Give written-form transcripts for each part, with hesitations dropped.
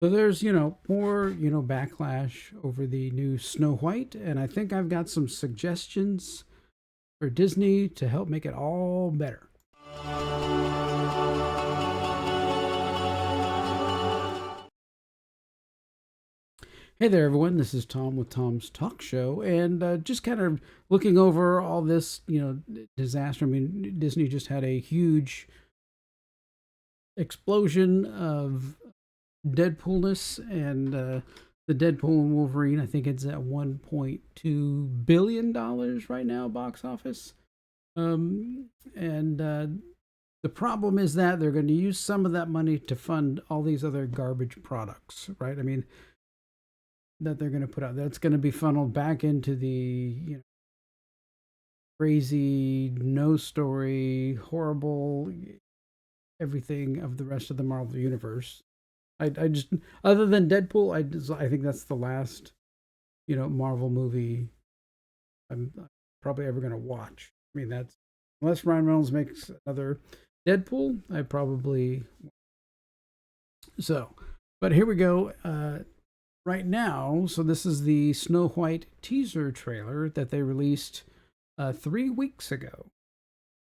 So there's, more, backlash over the new Snow White, and I think I've got some suggestions for Disney to help make it all better. Hey there, everyone. This is Tom with Tom's Talk Show, and just kind of looking over all this, disaster. I mean, Disney just had a huge explosion of Deadpoolness, and the Deadpool and Wolverine. I think it's at $1.2 billion right now, box office. And The problem is that they're going to use some of that money to fund all these other garbage products, right? I mean, that they're going to put out. That's going to be funneled back into the crazy, no story, horrible everything of the rest of the Marvel universe. I just, other than Deadpool, I think that's the last Marvel movie I'm probably ever going to watch. I mean, that's unless Ryan Reynolds makes another Deadpool, I probably so. But here we go. Right now, so this is the Snow White teaser trailer that they released 3 weeks ago.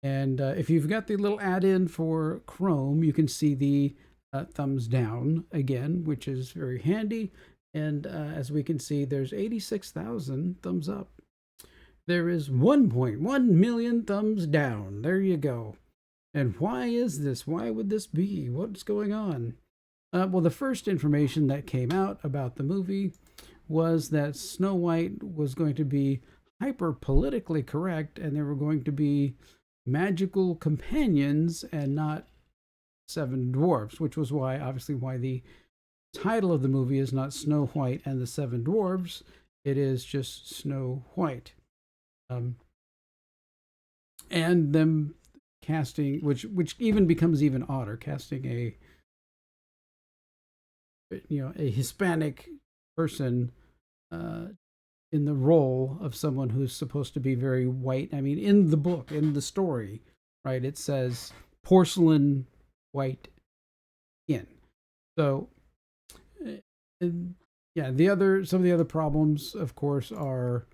And if you've got the little add-in for Chrome, you can see the thumbs down again, which is very handy. And as we can see, there's 86,000 thumbs up. There is 1.1 million thumbs down. There you go. And why is this? Why would this be? What's going on? Well, the first information that came out about the movie was that Snow White was going to be hyper politically correct and there were going to be magical companions and not seven dwarfs, which was why, obviously, why the title of the movie is not Snow White and the Seven Dwarfs. It is just Snow White. Um, and them casting, which even becomes even odder, casting a Hispanic person uh, in the role of someone who's supposed to be very white. I mean, in the book, in the story, right, it says porcelain white skin. So, and, yeah, some of the other problems, of course, are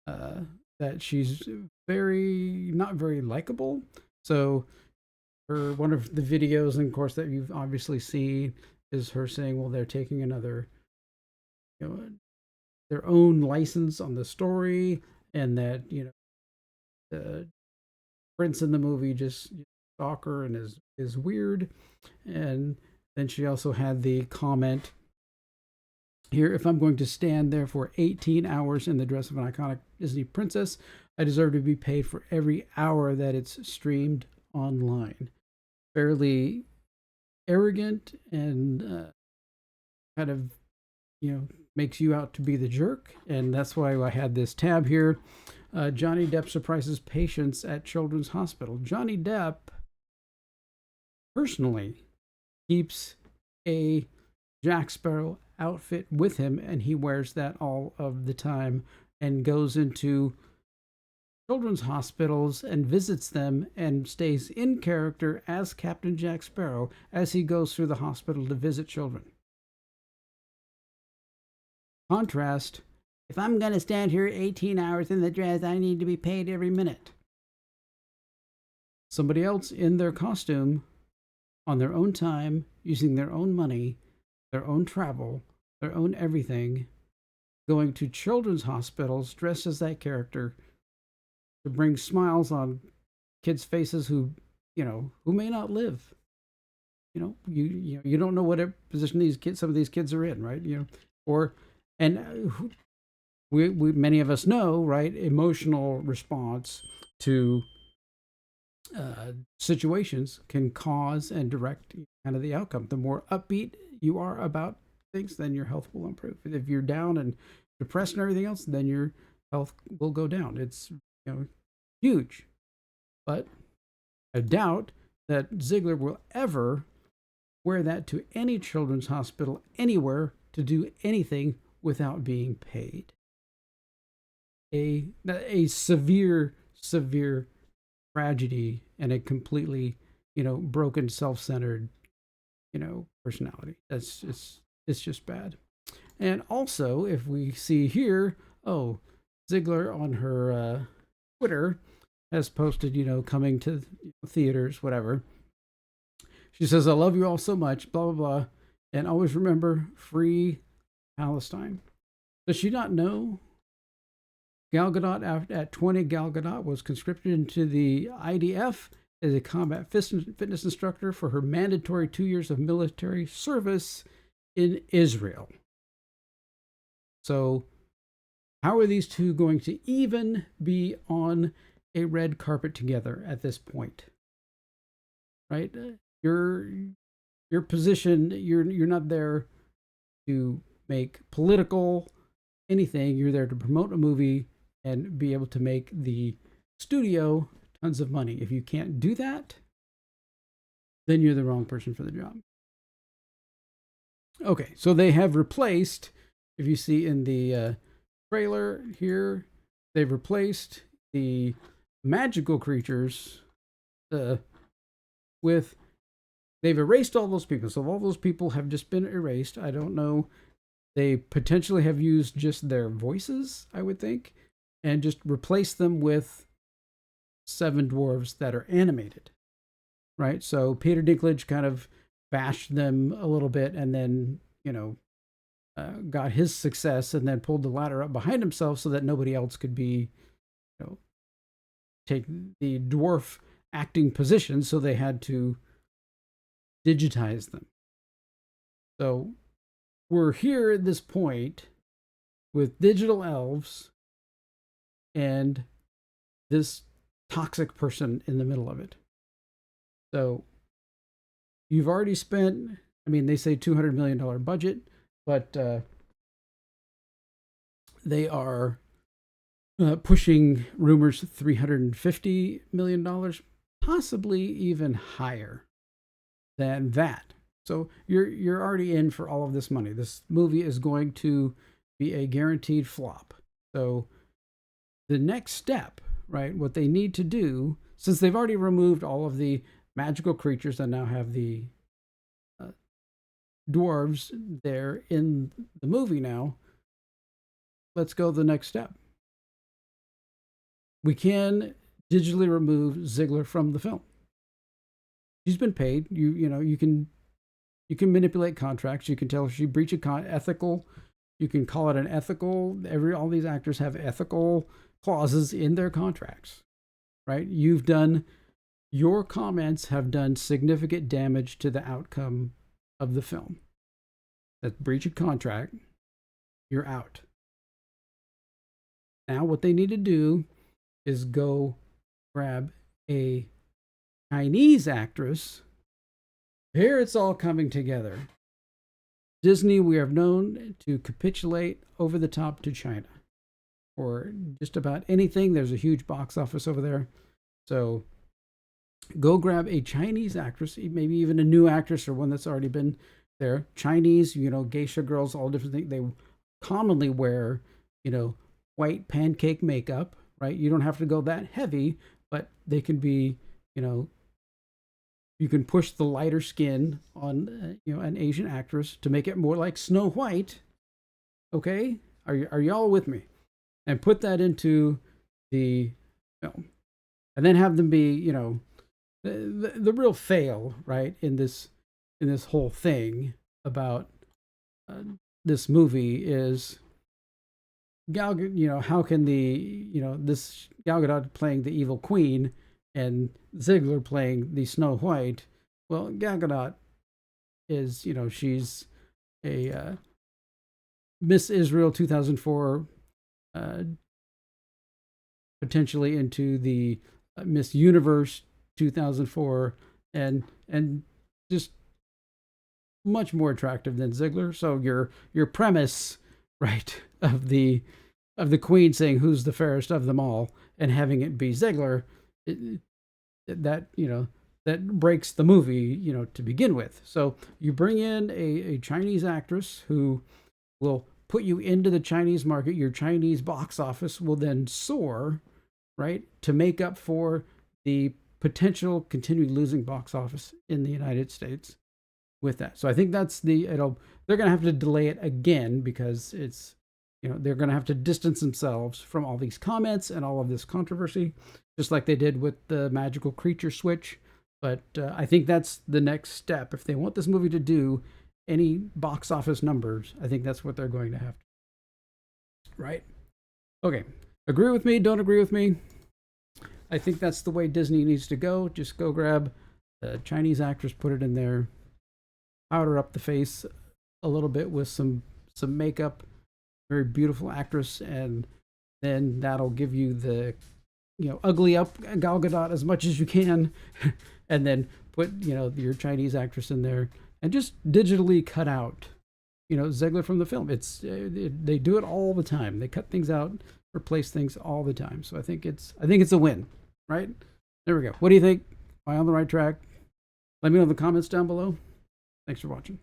uh, that she's very not very likable. So, her one of the videos, and of course, that you've obviously seen is her saying, "Well, they're taking another, you know, their own license on the story, and that the prince in the movie just stalk her and is weird." And then she also had the comment here: "If I'm going to stand there for 18 hours in the dress of an iconic Disney princess, I deserve to be paid for every hour that it's streamed online." Fairly arrogant and kind of makes you out to be the jerk, and that's why I had this tab here. Johnny Depp surprises patients at Children's Hospital. Johnny Depp personally keeps a Jack Sparrow outfit with him, and he wears that all of the time and goes into children's hospitals and visits them and stays in character as Captain Jack Sparrow as he goes through the hospital to visit children. Contrast, if I'm going to stand here 18 hours in the dress, I need to be paid every minute. Somebody else in their costume, on their own time, using their own money, their own travel, their own everything, going to children's hospitals dressed as that character to bring smiles on kids' faces who may not live. You don't know what position some of these kids are in, right? Or and we many of us know, right? Emotional response to situations can cause and direct kind of the outcome. The more upbeat you are about things, then your health will improve. If you're down and depressed and everything else, then your health will go down. It's huge, but I doubt that Ziegler will ever wear that to any children's hospital anywhere to do anything without being paid. A severe tragedy and a completely broken self-centered personality. That's just It's just bad. And also, if we see here, oh, Ziegler on her Twitter has posted, coming to theaters, whatever. She says, I love you all so much, blah, blah, blah. And always remember, free Palestine. Does she not know Gal Gadot, at 20, Gal Gadot was conscripted into the IDF as a combat fitness instructor for her mandatory 2 years of military service in Israel. So, how are these two going to even be on a red carpet together at this point? Right? Your position, you're not there to make political anything. You're there to promote a movie and be able to make the studio tons of money. If you can't do that, then you're the wrong person for the job. Okay, so they have replaced, if you see in the trailer here, they've replaced the magical creatures with, they've erased all those people. So all those people have just been erased. I don't know. They potentially have used just their voices, I would think, and just replaced them with 7 dwarves that are animated, right? So Peter Dinklage kind of bashed them a little bit and then, got his success and then pulled the ladder up behind himself so that nobody else could be, take the dwarf acting position. So they had to digitize them. So we're here at this point with digital elves and this toxic person in the middle of it. So you've already spent, they say $200 million budget, but they are pushing rumors $350 million, possibly even higher than that. So you're already in for all of this money. This movie is going to be a guaranteed flop. So the next step, right, what they need to do, since they've already removed all of the magical creatures that now have the dwarves there in the movie now, let's go the next step. We can digitally remove Ziegler from the film. She's been paid. You can manipulate contracts. You can tell if she breached ethical. You can call it an ethical. All these actors have ethical clauses in their contracts, right? Your comments have done significant damage to the outcome of the film. That's breach of contract. You're out. Now what they need to do is go grab a Chinese actress. Here it's all coming together. Disney, we are known to capitulate over the top to China for just about anything. There's a huge box office over there. So go grab a Chinese actress, maybe even a new actress or one that's already been there. Chinese, geisha girls, all different things. They commonly wear, white pancake makeup, right? You don't have to go that heavy, but they can be, you can push the lighter skin on, an Asian actress to make it more like Snow White. Okay? Are y'all with me? And put that into the film. And then have them be, the real fail, right, in this whole thing about this movie is Gal, how can this Gal Gadot playing the evil queen and Ziegler playing the Snow White? Well, Gal Gadot is, she's a Miss Israel 2004, potentially into the Miss Universe 2004, and just much more attractive than Ziegler. So your premise, right, of the queen saying who's the fairest of them all and having it be Ziegler, that breaks the movie, to begin with. So you bring in a Chinese actress who will put you into the Chinese market. Your Chinese box office will then soar, right, to make up for the potential continued losing box office in the United States with that. So I think that's it'll they're going to have to delay it again because it's, they're going to have to distance themselves from all these comments and all of this controversy, just like they did with the magical creature switch. But I think that's the next step. If they want this movie to do any box office numbers, I think that's what they're going to have to. Right? Okay. Agree with me? Don't agree with me? I think that's the way Disney needs to go. Just go grab a Chinese actress, put it in there, powder up the face a little bit with some makeup, very beautiful actress, and then that'll give you the ugly up Gal Gadot as much as you can, and then put your Chinese actress in there and just digitally cut out Zegler from the film. They do it all the time. They cut things out, replace things all the time. So I think it's a win, right? There we go. What do you think? Am I on the right track? Let me know in the comments down below. Thanks for watching.